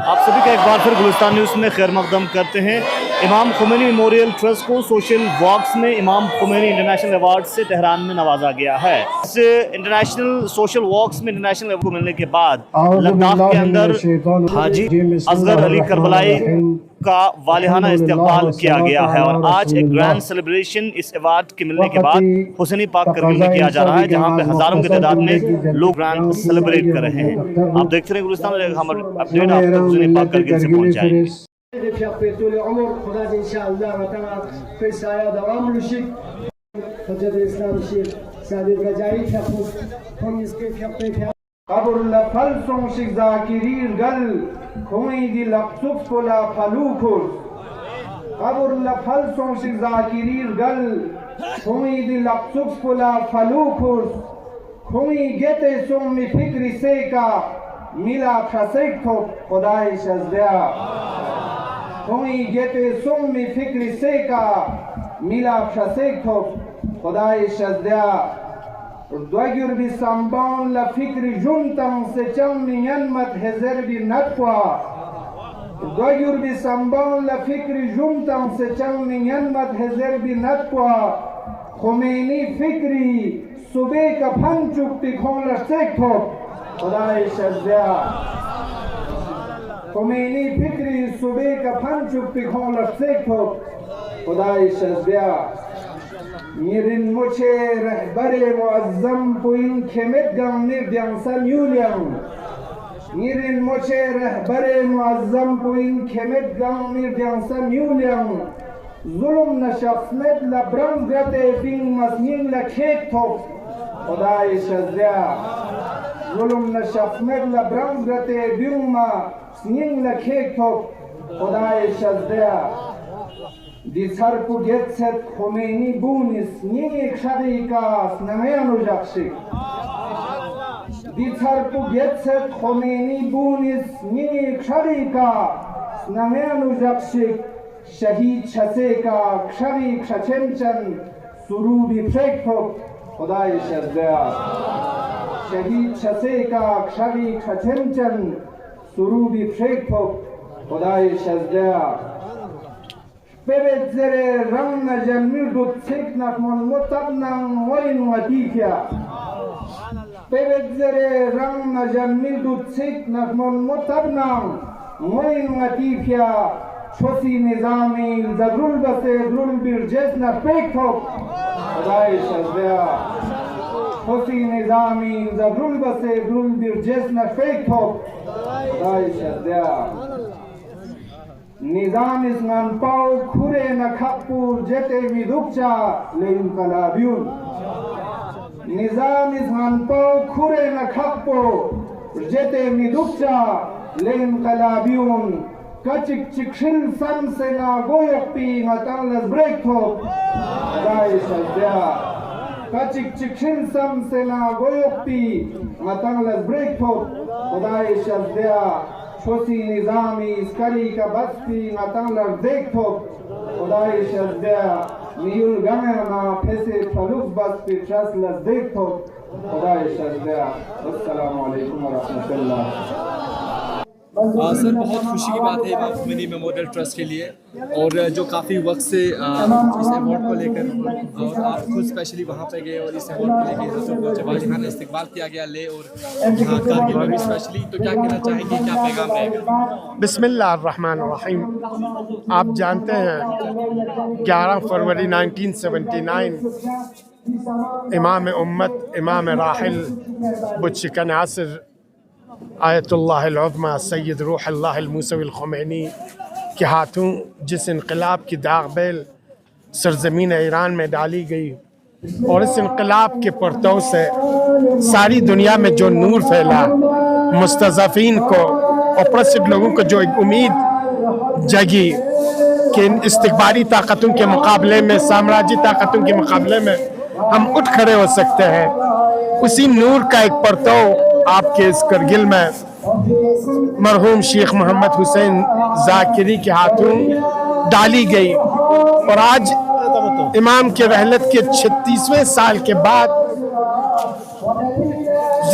آپ سبھی کا ایک بار پھر گلستان نیوز میں خیر مقدم کرتے ہیں۔ امام خمینی میموریل ٹرسٹ کو سوشل واکس میں امام خمینی انٹرنیشنل ایوارڈ سے تہران میں نوازا گیا ہے۔ اس انٹرنیشنل سوشل واکس میں انٹرنیشنل ایوارڈ کو ملنے کے بعد لداخ کے اندر حاجی اصغر علی کربلائی کا والہانہ استقبال کیا گیا ہے، اور آج ایک گرینڈ سیلیبریشن اس ایوارڈ کے ملنے کے بعد حسینی پاک کرگل میں کیا جا رہا ہے، جہاں پہ ہزاروں کی تعداد میں لوگ گرینڈ سیلیبریٹ کر رہے ہیں۔ آپ دیکھتے رہے گلستان، ہمارے اپڈیٹ آپ تک حسینی پاک کرگل سے پہنچ جائیں گے۔ طول عمر خدا انشاءالله و تعالی في سایه دوام رشید. حجت اسلام شیخ سعید رجایی تفوز کنیز که فیقه قبر لفلسون شیخ ذاکریر گل کومیدی لقصف کلا فلوکر قبر لفلسون شیخ ذاکریر گل کومیدی لقصف کلا فلوکر کومی گت سومی فکری سیکا میلا پرسیک تو خدای شزدیا کوئی گیتے سومی فکری سیکا میلا پرسیک تو خدای شزدیا دوگر بی سنبان لفکری جنتم سے چمی ینمت حضر بی نتوا دوگر بی سنبان لفکری جنتم سے چمی ینمت حضر بی نتوا خمینی فکری صبح کا پھن چکتی کھون لسیک تو خدای شزدیا خمینی فکری صبح کا پھن چکتی کھون لسیک تو خدای شزدیا میرین مچے رہبر معظم پوین کھمت گم نیردیان سمیولیم میرین مچے رہبر معظم پوین کھمت گم نیردیان سمیولیم ظلم نشخصمت لبرم گرتے بین مسنین لکھیک تو خدای شزدیا ظلم نشخصمت لبرم گرتے بین مسنین لکھیک تو خدای شزدیا دی سر کو گیت ست خمینی بونیس نیک شقیقاس نمیانو جخشی دی سر کو گیت ست خمینی بونیس نیک شقیقاس نمیانو جخشی شہید شسے کا شقیق شچنچن سروبی پھیک تو خدای شزدیا شہید شسے کا شقیق شچنچن سروبی پھیک تو خدای شزدیا ببت زره رنگ جمیر دو تک نکمون مطبنم وین ودیفیا ببت زره رنگ جمیر دو تک نکمون مطبنم وین ودیفیا چوسی نظامی زرول بسه رول برجس نفیک تو خدای شزدیا چوسی نظامی زرول بسه رول برجس نفیک تو خدای شزدیا نظام اسمان پاو کھورے نکھپور جتے ویدوکچا لینقلابیون نظام اسمان پاو کھورے نکھپور جتے ویدوکچا لینقلابیون کچک چکشل سن سے ناگویق پی مطان لزبریک تو خدای شزدیا کچک چکشل سن سے ناگویق پی مطان لزبریک تو خدای شزدیا چھوسی نظامی اسکری کا بستی مطان لر دیکھ تو خدای شزدیا نیول گمرنا پھیسے فلوک بس پی چس لر دیکھ تو خدای شزدیا السلام علیکم ورحمت اللہ۔ سر بہت خوشی کی بات ہے امام خمینی میموریل ٹرسٹ کے لیے، اور جو کافی وقت سے اس ایوارڈ کو لے کر اور آپ خود اسپیشلی وہاں پہ گئے اور اس ایوارڈ کو لے کے حضرت کو جواہر خان استقبال کیا گیا لے اور یہاں کارگل میں بھی اسپیشلی، تو کیا کہنا چاہیں گے، کیا پیغام رہے گا؟ بسم اللہ الرحمن الرحیم۔ آپ جانتے ہیں 11 فروری 1979 امام امت، امام راحل بتشکن عصر آیت اللہ العظمی سید روح اللہ الموسوی الخمینی کے ہاتھوں جس انقلاب کی داغ بیل سرزمین ایران میں ڈالی گئی، اور اس انقلاب کے پرتو سے ساری دنیا میں جو نور پھیلا، مستضعفین کو، اپریسڈ لوگوں کو جو ایک امید جگی کہ ان استکباری طاقتوں کے مقابلے میں، سامراجی طاقتوں کے مقابلے میں ہم اٹھ کھڑے ہو سکتے ہیں، اسی نور کا ایک پرتو آپ کے اس کرگل میں مرحوم شیخ محمد حسین ذاکری کے ہاتھوں ڈالی گئی، اور آج امام کے رحلت کے 36ویں سال کے بعد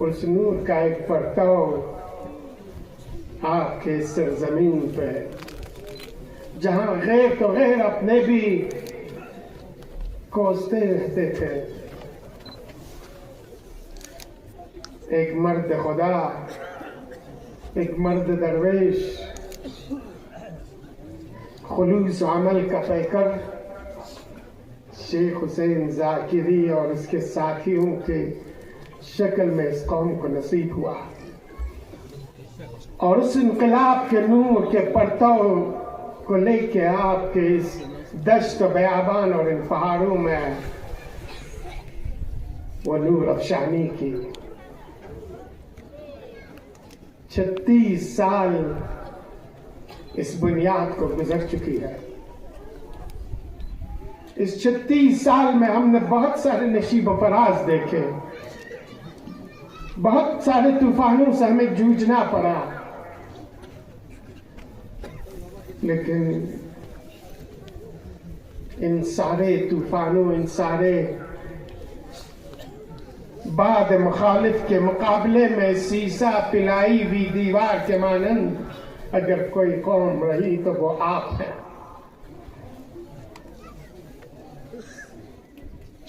اس نور کا ایک پرتاؤ آپ کے سرزمین پہ، جہاں غیر تو غیر اپنے بھی کوستے رہتے تھے، ایک مرد خدا، ایک مرد درویش، خلوص عمل کا پیکر شیخ حسین ذاکری اور اس کے ساتھیوں کے شکل میں اس قوم کو نصیب ہوا، اور اس انقلاب کے نور کے پرتاؤ کو لے کے آپ کے اس دشت و بیابان اور ان پہاڑوں میں وہ نور افشانی کی۔ 36 سال اس بنیاد کو گزر چکی ہے۔ اس 36 سال میں ہم نے بہت سارے نشیب و فراز دیکھے، بہت سارے طوفانوں سے ہمیں جوجھنا پڑا، لیکن ان سارے طوفانوں، ان سارے بعد مخالف کے مقابلے میں سیسا پلائی ہوئی دیوار کے مانند اگر کوئی قوم رہی تو وہ آپ ہیں۔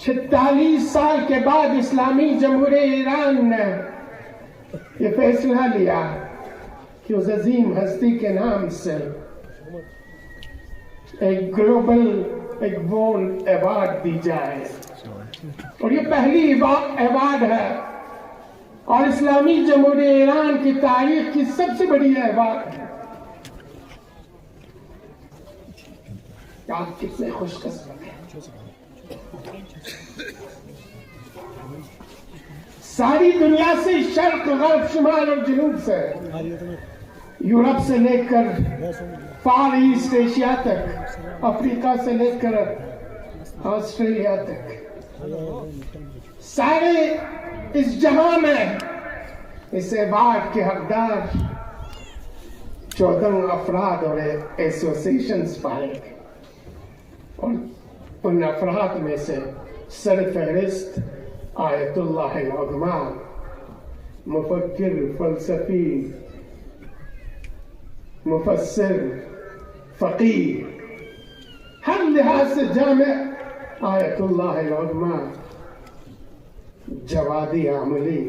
46 سال کے بعد اسلامی جمہوریہ ایران نے یہ فیصلہ لیا کہ اس عظیم ہستی کے نام سے ایک گلوبل ایک وارلڈ ایوارڈ دی جائے، اور یہ پہلی ایوارڈ ہے اور اسلامی جمہوریہ ایران کی تاریخ کی سب سے بڑی ایوارڈ ہے۔ آپ کتنے خوش قسمت ہیں۔ ساری دنیا سے، شرق غرب شمال اور جنوب سے، یورپ سے لے کر فار ایسٹ ایشیا تک، افریقہ سے لے کر آسٹریلیا تک، سارے اس جہاں میں اس ایوارڈ کے حقدار 14 افراد اور ایسوسیشنز پائے گئے، اور ان افراد میں سے سر فہرست آیت اللہ العظمی، مفکر، فلسفی، مفسر، فقیہ، ہر لحاظ سے جامع آیت اللہ العظمی جوادی عاملی،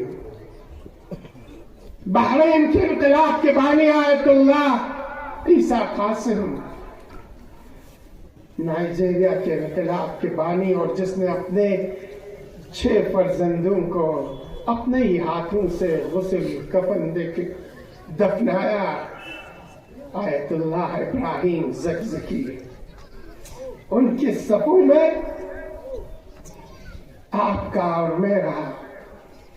بحرین کے انقلاب کے بانی آیت اللہ عیسیٰ قاسم، نائجیریا کے انقلاب کے بانی اور جس نے اپنے 6 فرزندوں کو اپنے ہی ہاتھوں سے غسل کفن دے کے دفنایا، آیت اللہ ابراہیم زکزکی۔ ان کے صفوں میں آپ کا اور میرا،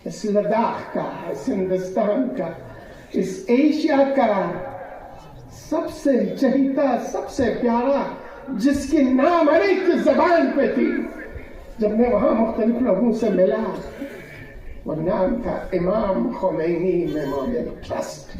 اس لداخ کا، اس ہندوستان کا، اس ایشیا کا سب سے چہیتا، سب سے پیارا، جس کی نام ہر ایک کی زبان پہ تھی جب میں وہاں مختلف لوگوں سے ملا، وہ نام تھا امام خمینی میموریل ٹرسٹ۔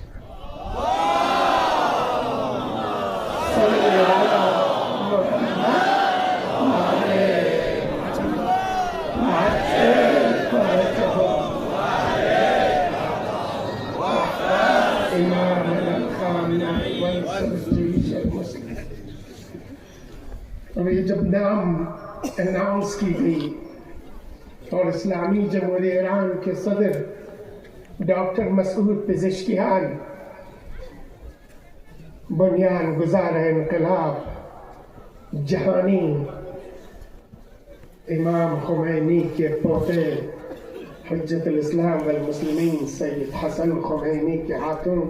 اور یہ جب نام اناؤنس کی گئی اور اسلامی جمہوریہ ایران کے صدر ڈاکٹر مسعود پزشکیان، بنیان گزار انقلاب، جہانی امام خمینی کے پوتے حجت الاسلام والمسلمین سید حسن خمینی کے ہاتھوں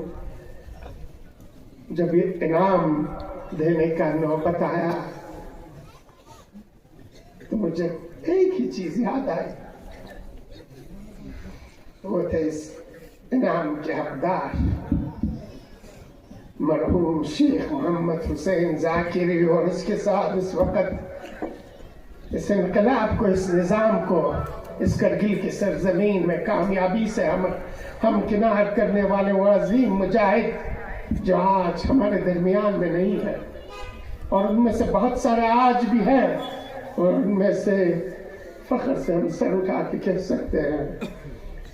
جب یہ انعام دینے کا نوبت آیا تو مجھے ایک ہی چیز یاد آئی، وہ تھے اس انعام کے حقدار مرحوم شیخ محمد حسین ذاکری، اور اس کے ساتھ اس وقت اس انقلاب کو، اس نظام کو، اس کرگل کی سرزمین میں کامیابی سے ہم کنار کرنے والے وہ عظیم مجاہد جو آج ہمارے درمیان میں نہیں ہے، اور ان میں سے بہت سارے آج بھی ہیں، اور ان میں سے فخر سے ہم سر اٹھا کے کہہ سکتے ہیں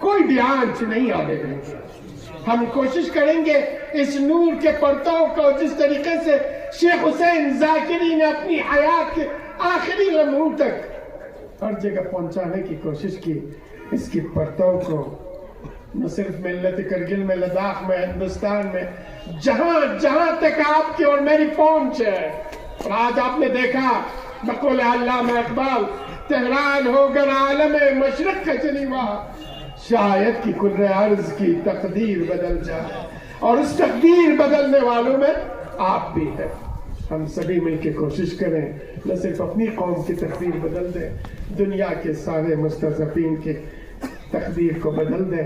کوئی بھی آنچ نہیں آنے دیں گے. ہم کوشش کریں گے اس نور کے پرتوں کو جس طریقے سے شیخ حسین ذاکری نے اپنی حیات کے آخری لمحوں تک ہر جگہ پہنچانے کی کوشش کی. اس کی پرتوں کو نہ صرف ملت کرگل میں، لداخ میں، ہندوستان میں، جہاں تک آپ کی اور میری پہنچ ہے. اور آج آپ نے دیکھا بقول علامہ اقبال، تہران ہو گر عالم مشرق کا جلیوہ، شاید کی کل عرض کی تقدیر بدل جائے. اور اس تقدیر بدلنے والوں میں آپ بھی ہیں. ہم سبھی مل کے کوشش کریں نہ صرف اپنی قوم کی تقدیر بدل دیں، دنیا کے سارے مستضعفین کی تقدیر کو بدل دیں.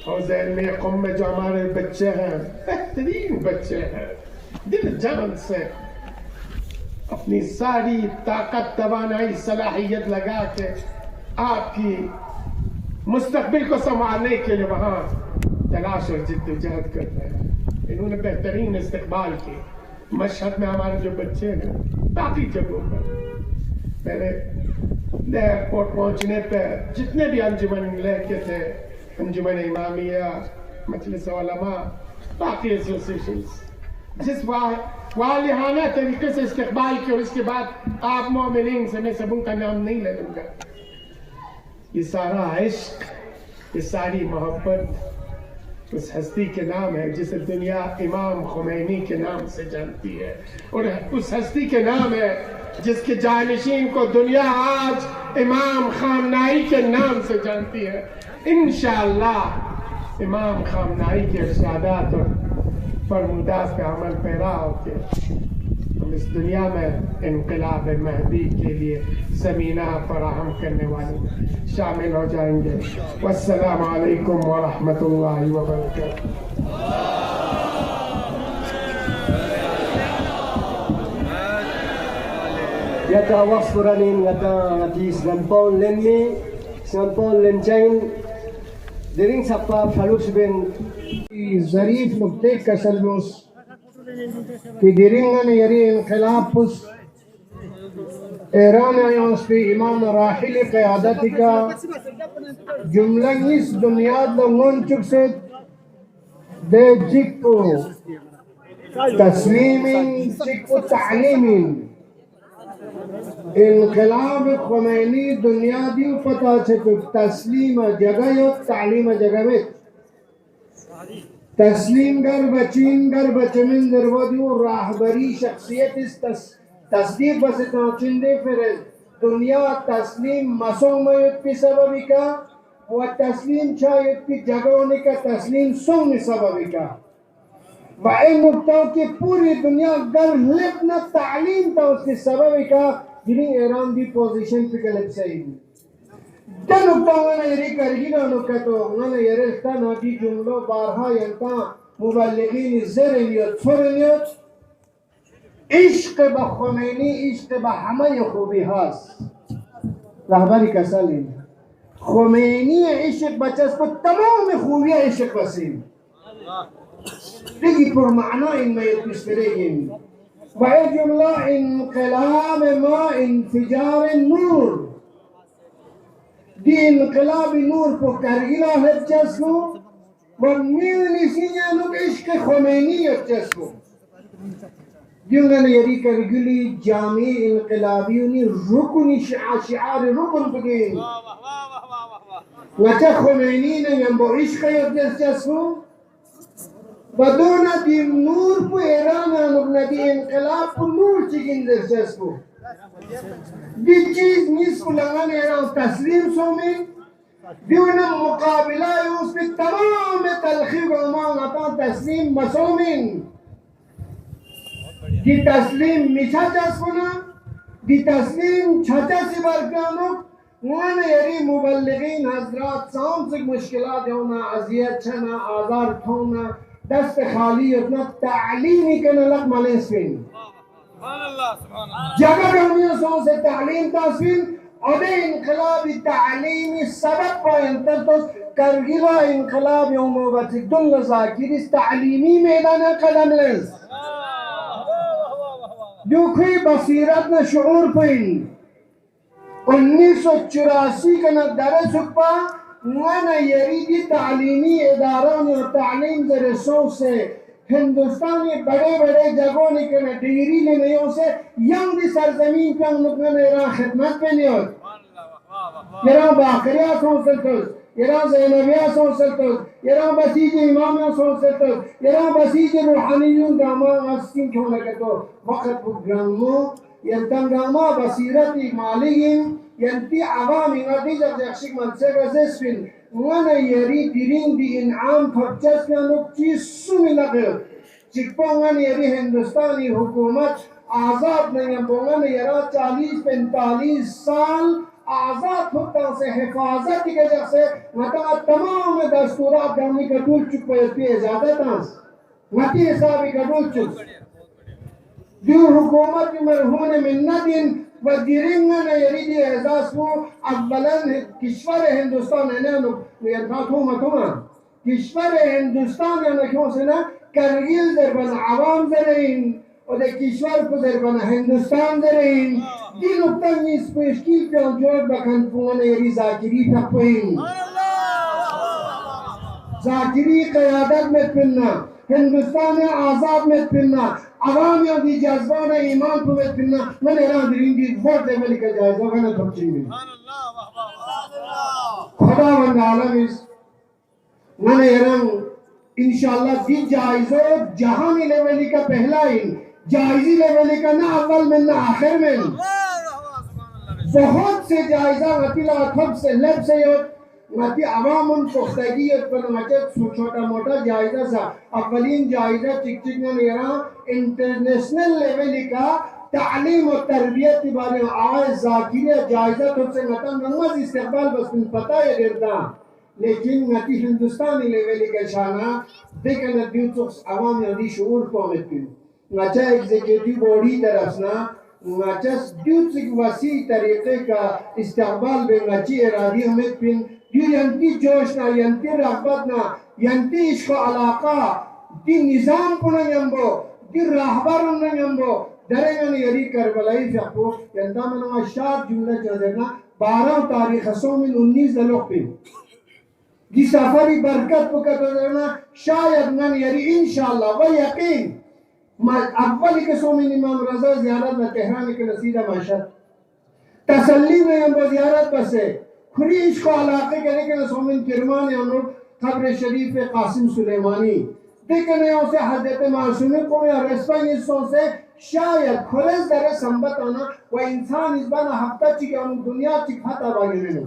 اور ذہن میں قوم میں جو ہمارے بچے ہیں، بہترین بچے ہیں، دل جان سے اپنی ساری طاقت، توانائی، صلاحیت لگا کے آپ کی مستقبل کو سنبھالنے کے لیے وہاں تلاش اور جد و جہد کر رہے ہیں. انہوں نے بہترین استقبال کی. مشہد میں ہمارے جو بچے ہیں، باقی جگہوں پر پہلے ایئرپورٹ پہنچنے پہ جتنے بھی انجمن لے کے تھے، انجمن امامیہ، مجلس علماء، باقی ایسوسیشنز، جس والہانہ طریقے سے استقبال کی، اور اس کے بعد آپ مومنین سے میں سب ان کا نام نہیں لے لوں گا. یہ سارا عشق، یہ ساری محبت اس ہستی کے نام ہے جسے دنیا امام خمینی کے نام سے جانتی ہے. اور اس ہستی کے نام ہے جس کے جانشین کو دنیا آج امام خامنائی کے نام سے جانتی ہے. انشاءاللہ امام خامنائی کے ارشادات اور فرمودات پہ عمل پیرا ہو کے ہم اس دنیا میں انقلاب مہدی کے لیے زمینہ فراہم کرنے والے شامل ہو جائیں گے. والسلام علیکم ورحمۃ اللہ وبرکاتہ. Yata wasfuranin yata ngatis gampon lenmi gampon lenchain dering sapa falus ben zarif muktek kasalmus ki diringan yari inqilabus Iran ایانس پی امام راحل قیادتی کا جملہ اس دنیا لنگون چک سے دے جکو تسلیم جکو تعلیم انقلاب خمینی دنیا دیو پتا سے تو تسلیم جگہ یا تعلیم جگہ میں تسلیم گر بچین گر بچمن در ودیو راہبری شخصیت اس تصدیق بس چندے پھر دنیا تسلیم مسومیت کی سببی کا و تسلیم چاہیت کی جگہونے کا تسلیم سومی سببی کا و این نکتوں کی پوری دنیا گر لبنا تعلیم تا اس کی سببی کا جنہیں ایران دی پوزیشن پہ کلب صحیح جن نکتوں میں یری کرگینا نکتوں انہوں نے یرلتا ناکی جملو بارہا ینتا مبلغین زرنیت فرنیت عشق با خمینی عشق با همه خوبی هست رهبری کسالین خمینی عشق بچسب و تمام خوبی عشق بسیم دیگی پر معنا این ما یتبشترین و این جمله انقلاب ما انفجار نور دی انقلاب نور کو کرگیلا ہے چسکو و میونی سینیانو عشق خمینی ہے چسکو جنگل یری کرگلی جامع انقلابیونی رکنی شعار رکن بگین وچا خمینی نے یمبو عشق یدس جسو بدون دی نور پو ایران آنگنا دی انقلاب پو نور چکن دس جسو دی چیز نیس کو لگان ایران تسلیم سومن دیونا مقابلہ اس پہ تمام تلخیق و مانگتا تسلیم مسومن دی تسلیم میچا چسکونا دی تسلیم چھچا سی برکانو وانا یری مبلغین حضرات سام سے مشکلات ہونا عذیت چھنا آزار تھونا دست خالی اتنا تعلیمی کنا لگ ملیسفین جگہ دنیا سو سے تعلیم تاسفین ادھے انقلابی تعلیمی سبق پا انترتوس کرگیلا انقلاب یوم وبتی دل ذاکر اس تعلیمی میدان قدم لیز جو کوئی بصیرت نہ شعور پہن 1984 کا نہ درس پا وانا یریدی تعلیمی اداروں اور تعلیم کے رسوں سے ہندوستانی بڑے بڑے جگہوں کے ڈگری لینے سے یم دی سرزمین پہ انہوں نے ایران خدمت پہ نہیں ہوئی ایران باقریہ سونسلتوز ایران زینبیہ سونسلتوز ایران بسیج امامیہ سونسلتوز ایران بسیج روحانیون دامان اسکین کھونے کے تو وقت بگرامو یلتنگاما بصیرتی مالین ینتی عوامی نتیجہ جاکشک منصر رزیسفین وانا یری دیرین دی انعام پرچس کے انوک چیز سومی لگے چکپا وانا یری ہندوستانی حکومت آزاد نہیں ہیں وانا یرا 40-45 سال آزاد ہوتا سے حفاظت کی وجہ سے مطلب تمام دستورات گامی کا دول چک پہ اجازت آنس مطلب حسابی کا دول چک جو حکومت مرہون منتین و دیرنگن یریدی احساس کو اولا کشور ہندوستان ہے نا کشور ہندوستان ہے نا کیوں سے نا کرگیل در بنا عوام درین اور در کشور کو در بنا ہندوستان درین دی نکتہ نیس پیشکیل پہ انجوڑ بکن پونے یری ذاکری پھپوین ذاکری قیادت میں پننا ہندوستان آزاد میں پننا عوامیوں دی جذبان ایمان کو میں پننا من ایران درین دی ووٹ دے ملک جائزہ گھنا تھوچی میں خدا من عالم اس من ایران انشاءاللہ دی جائزہ جہانی لیولی کا پہلا ان جائزی لیولی کا نہ اول من نہ آخر من بہت سے جائزہ غطیلہ تھب سے لب سے یوت ماتی عوام ان پختگیت پر مچت چھوٹا موٹا جائزہ سا اولین جائزہ چک چک میں میرا انٹرنیشنل لیولی کا تعلیم و تربیت کی بارے آئے ذاکریہ جائزہ تو سے مطلب نماز استقبال بس من پتہ ہے دیرتا لیکن ماتی ہندوستانی لیولی کا شانہ دیکھنا دیو چکس عوام یادی شعور کو آمد کی مچا ایگزیکیٹیو بوڈی طرفنا مچس دیو چک وسیع طریقے کا استقبال بے مچی ارادی ہمیں پن دیو ینتی جوشنا ینتی رغبتنا ینتی عشق و علاقہ دی نظام کنا ینبو دی راہبر ینبو درنگن یری کربلائی فقو ینتا منو اشار جملہ چاہدرنا 12 تاریخ سومن 19 دلوق پہ دی سفری برکت پکت درنا شاید من یری انشاءاللہ و یقین اولی کے سومن امام رضا زیارت میں تہران کے نصیدہ معاشر تسلی میں ینبو زیارت بسے کھری عشق و علاقے کہنے کے سومن کرمان ینبو قبر شریف قاسم سلیمانی دیکھنے اسے حضرت معصومی کو میں رسپن حصوں سے شاید کھلس در سنبت آنا و انسان اس بنا ہفتہ چکے دنیا چکھاتا باگے میں